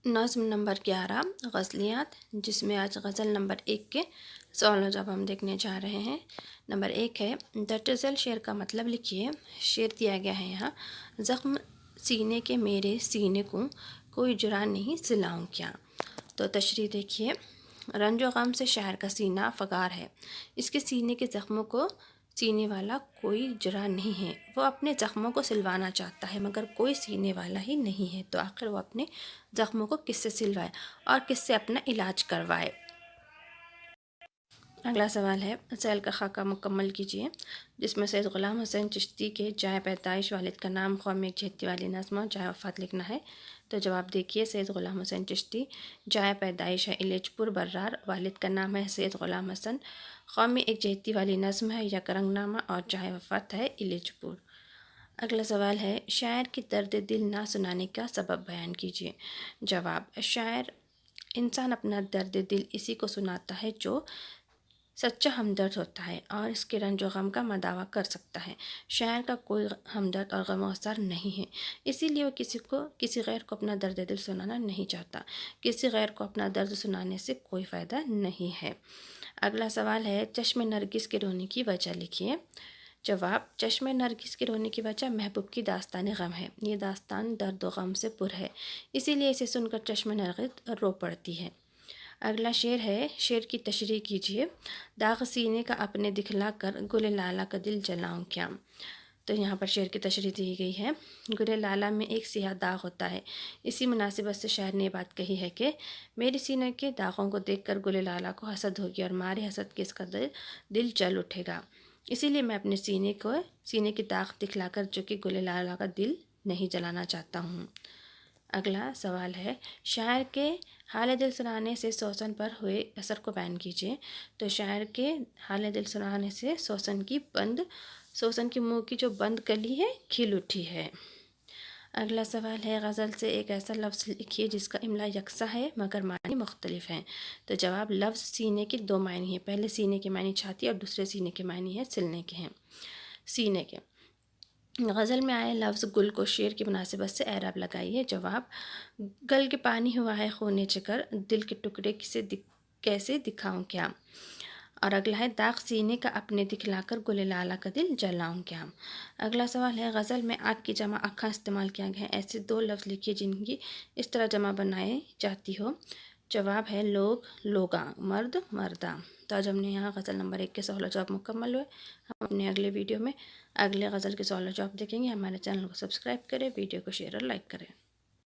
نظم نمبر 11 غزلیات، جس میں آج غزل نمبر 1 کے سوال و جواب ہم دیکھنے جا رہے ہیں۔ نمبر 1 ہے، درج شعر کا مطلب لکھیے۔ شعر دیا گیا ہے یہاں، زخم سینے کے میرے سینے کو کوئی جرح نہیں سلاؤں کیا۔ تو تشریح دیکھیے، رنج و غم سے شاعر کا سینہ فگار ہے۔ اس کے سینے کے زخموں کو سینے والا کوئی جرح نہیں ہے۔ وہ اپنے زخموں کو سلوانا چاہتا ہے مگر کوئی سینے والا ہی نہیں ہے، تو آخر وہ اپنے زخموں کو کس سے سلوائے اور کس سے اپنا علاج کروائے۔ اگلا سوال ہے، سیل کا خاکہ مکمل کیجیے، جس میں سید غلام حسین چشتی کے جائے پیدائش، والد کا نام، قوم ایک جہتی والی نظم اور جائے وفات لکھنا ہے۔ تو جواب دیکھیے، سید غلام حسین چشتی، جائے پیدائش ہے علیج پور برار، والد کا نام ہے سید غلام حسن، قوم ایک جہتی والی نظم ہے یک رنگ نامہ، اور جائے وفات ہے علیج پور۔ اگلا سوال ہے، شاعر کی درد دل نہ سنانے کا سبب بیان کیجیے۔ جواب، شاعر انسان اپنا درد دل اسی کو سناتا ہے جو سچا ہمدرد ہوتا ہے اور اس کے رنج و غم کا مداوع کر سکتا ہے۔ شاعر کا کوئی ہمدرد اور غم گسار نہیں ہے، اسی لیے وہ کسی غیر کو اپنا درد دل سنانا نہیں چاہتا۔ کسی غیر کو اپنا درد سنانے سے کوئی فائدہ نہیں ہے۔ اگلا سوال ہے، چشم نرگس کے رونے کی وجہ لکھیے۔ جواب، چشم نرگس کے رونے کی وجہ محبوب کی داستان غم ہے۔ یہ داستان درد و غم سے پر ہے، اسی لیے اسے سن کر چشم نرگس رو پڑتی ہے۔ اگلا شعر ہے، شعر کی تشریح کیجیے۔ داغ سینے کا اپنے دکھلا کر گل لالہ کا دل جلاؤں کیا۔ تو یہاں پر شعر کی تشریح دی گئی ہے، گل لالہ میں ایک سیاہ داغ ہوتا ہے، اسی مناسبت سے شاعر نے یہ بات کہی ہے کہ میری سینے کے داغوں کو دیکھ کر گل لالہ کو حسد ہوگی اور مارے حسد کے اس کا دل جل اٹھے گا، اسی لیے میں اپنے سینے کی داغ دکھلا کر جو کہ گل لالہ کا دل نہیں جلانا چاہتا ہوں۔ اگلا سوال ہے، شاعر کے حال دل سنانے سے سوسن پر ہوئے اثر کو بیان کیجیے۔ تو شاعر کے حال دل سنانے سے سوسن کی منہ کی جو بند کلی ہے کھل اٹھی ہے۔ اگلا سوال ہے، غزل سے ایک ایسا لفظ لکھیے جس کا املا یکساں ہے مگر معنی مختلف ہیں۔ تو جواب، لفظ سینے کے دو معنی ہیں، پہلے سینے کے معنی چھاتی اور دوسرے سینے کے معنی ہے سلنے کے ہیں۔ سینے کے غزل میں آئے لفظ گل کو شعر کی مناسبت سے اعراب لگائیے۔ جواب، گل کے پانی ہوا ہے خون جگر، دل کے ٹکڑے کیسے دکھاؤں کیا۔ اور اگلا ہے، داغ سینے کا اپنے دکھلا کر گل لالہ کا دل جلاؤں کیا۔ اگلا سوال ہے، غزل میں آنکھ کی جمع آنکھاں استعمال کیا گیا ہے، ایسے دو لفظ لکھیے جن کی اس طرح جمع بنائی جاتی ہو۔ جواب ہے، لوگ لوگاں، مرد مرداں۔ تو آج ہم نے یہاں غزل نمبر 1 کے سوال و جواب مکمل ہوئے۔ ہم اپنے اگلے ویڈیو میں اگلے غزل کے سوال و جواب دیکھیں گے۔ ہمارے چینل کو سبسکرائب کریں، ویڈیو کو شیئر اور لائک کریں۔